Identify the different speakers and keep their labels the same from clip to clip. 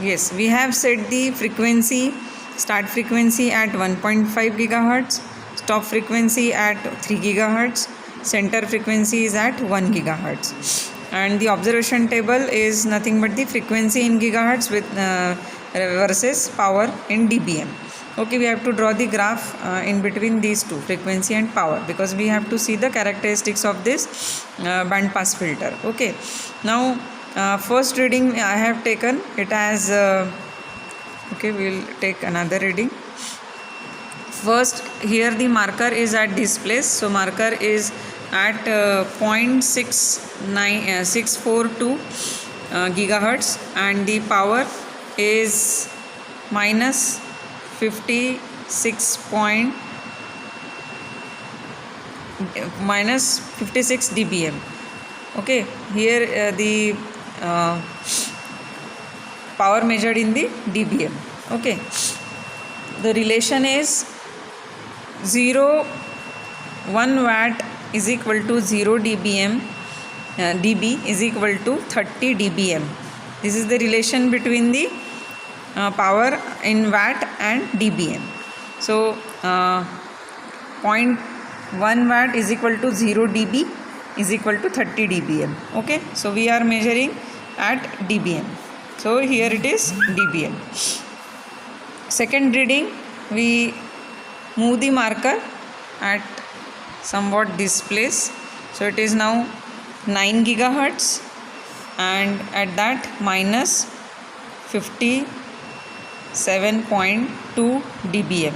Speaker 1: Yes, we have set the frequency, start frequency at 1.5 gigahertz, stop frequency at 3 gigahertz, center frequency is at 1 gigahertz, and the observation table is nothing but the frequency in gigahertz with versus power in dBm. Okay, we have to draw the graph in between these two, frequency and power, because we have to see the characteristics of this band pass filter. Okay, now first reading I have taken it as okay, we will take another reading. First, here the marker is at this place, so marker is at 0.642 gigahertz, and the power is minus 56 dBm. Okay, here the power measured in the dBm. Okay, the relation is 1 watt is equal to 0 dBm, dB is equal to 30 dBm. This is the relation between the power in watt and dBm. So 0.1 watt is equal to 0 dB is equal to 30 dBm. Okay, so we are measuring at dBm, so here it is dBm. Second reading, we move the marker at somewhat this place, so it is now 9 gigahertz, and at that minus 57.2 dBm.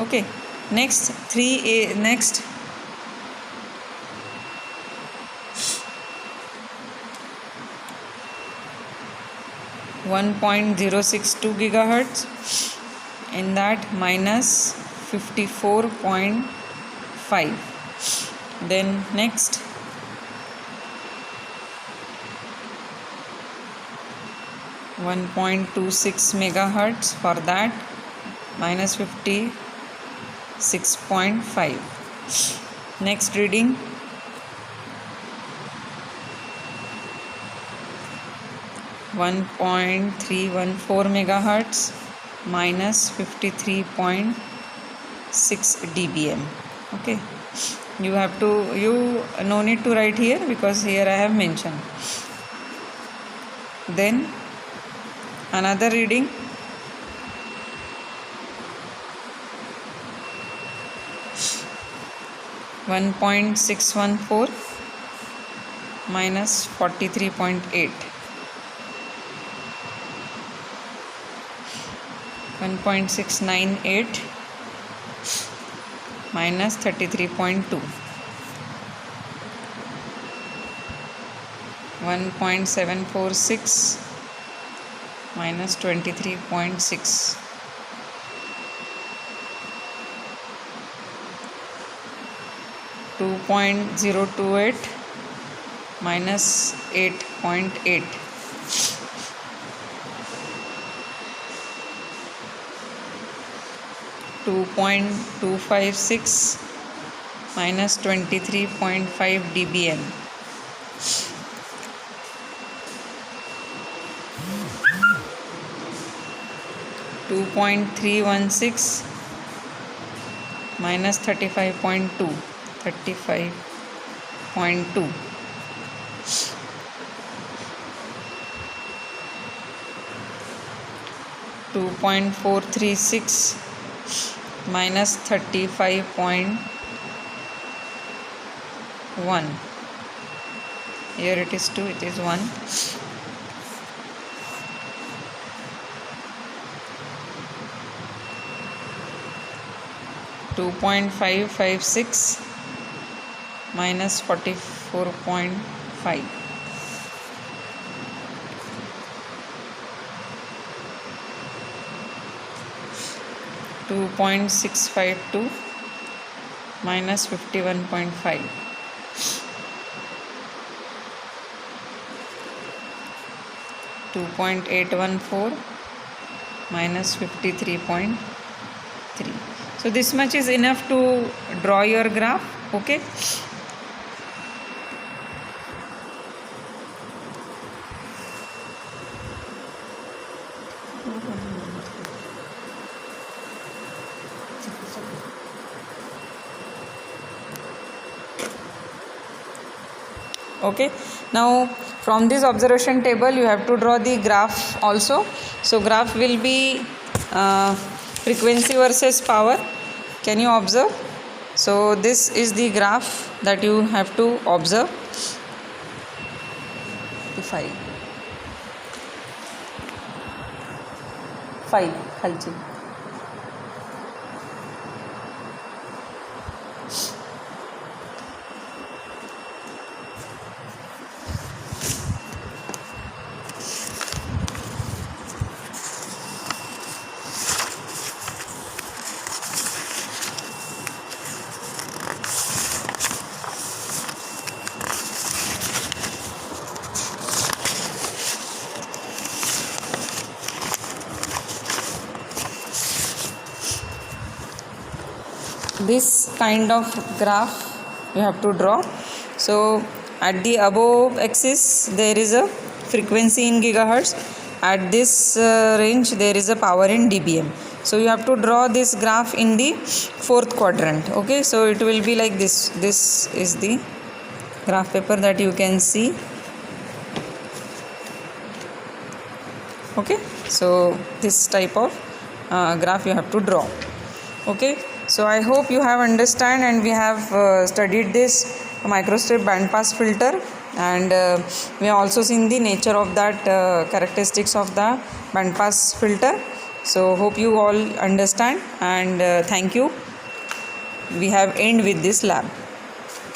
Speaker 1: Okay, next 1.062 gigahertz, in that minus 54.5. then next 1.26 megahertz, for that minus 56.5. next reading 1.314 megahertz, minus 53.6 dBm. Okay, you no need to write here because here I have mentioned. Then another reading 1.614 minus 43.8. 1.698 minus 33.2. 1.746 minus 23.6. 2.028 minus 8.8. 2.256 minus 23.5 dBm. 2.316 minus 35.2. 2.436 minus 35.1. here it is 2, it is 1. 2.556 minus 44.5. 2.652 minus 51.5. 2.814 minus 53.3. So this much is enough to draw your graph. Okay. Okay, now from this observation table you have to draw the graph also. So graph will be frequency versus power. Can you observe? So this is the graph that you have to observe. 5 खालची. This kind of graph you have to draw. So at the above axis there is a frequency in gigahertz. At this range there is a power in dBm. So you have to draw this graph in the fourth quadrant. Okay, so it will be like this. This is the graph paper that you can see. Okay, so this type of graph you have to draw. Okay, so I hope you have understand, and we have studied this microstrip band pass filter, and we have also seen the nature of that characteristics of the band pass filter. So hope you all understand, and thank you. We have end with this lab.